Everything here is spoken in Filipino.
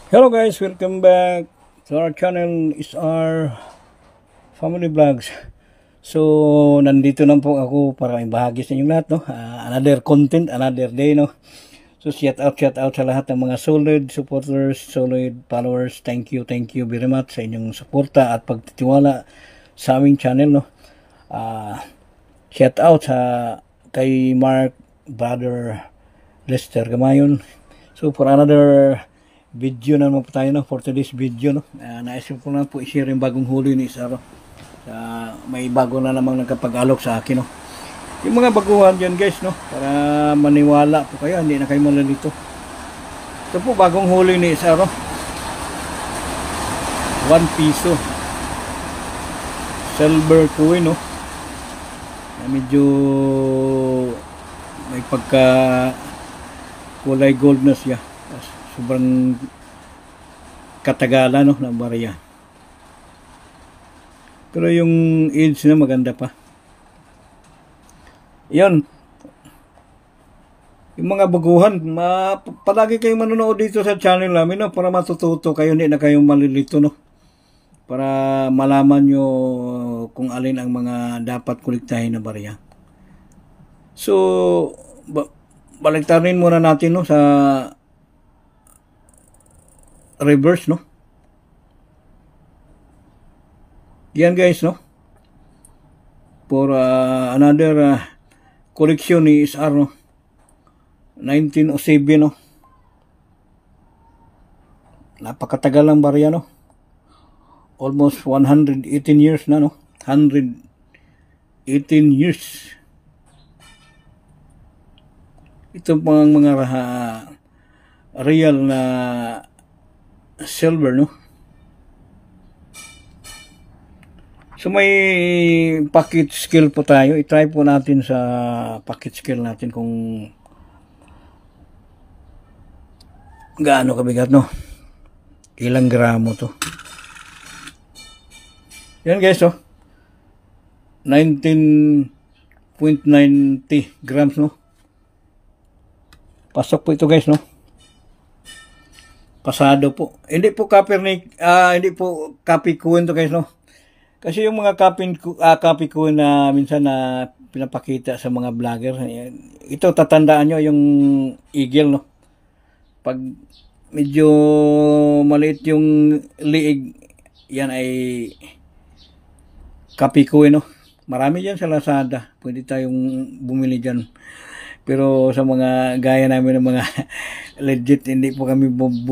Hello guys, welcome back to our channel is our family vlogs. So nandito na po ako para ibahagi sa inyo lahat, no? Another content, another day, no? So shout out sa lahat ng mga solid supporters, solid followers. Thank you very much sa inyong suporta at pagtitiwala sa aming channel, no? Shout out sa kay Mark, brother Lester Gamayon. So for another video na naman po tayo, no, for today's video, no. Naisip ko na po i-share yung bagong huli ni Isaro. May bago na namang nagkapag-alok sa akin, no. Yung mga baguhan dyan guys, no, para maniwala po kayo, hindi na kayo malalito. Ito po bagong huli ni Isaro, 1 piso silver coin, no, na medyo may pagka kulay gold na siya. Sobrang katagalan, no, ng barya. Pero yung edge na maganda pa. Yan. Yung mga baguhan, palagi kayong manonood dito sa channel namin, no, para matututo kayo, hindi na kayong malilito, no. Para malaman nyo kung alin ang mga dapat kolektahin na barya. So, baliktarin muna natin, no, sa reverse, no. Yan guys, no, for another collection ni SR, no, 1907, no. Napakatagal ng barya, no, almost 118 years na, no, 118 years. Ito pang mga real na silver, no. So may pocket scale po tayo. I-try po natin sa pocket scale natin kung gaano kabigat, no, ilang gramo to. Yan guys, oh, 19.90 grams, no. Pasok po ito guys, no. Pasado po. Hindi po hindi po copy coin to guys, no. Kasi yung mga copy coin na minsan na pinapakita sa mga vlogger, ito tatandaan nyo yung eagle, no. Pag medyo maliit yung liig, yan ay copy coin, no. Marami dyan sa Lazada. Pwede tayong bumili dyan. Pero sa mga gaya namin ng mga legit, hindi po kami bumili.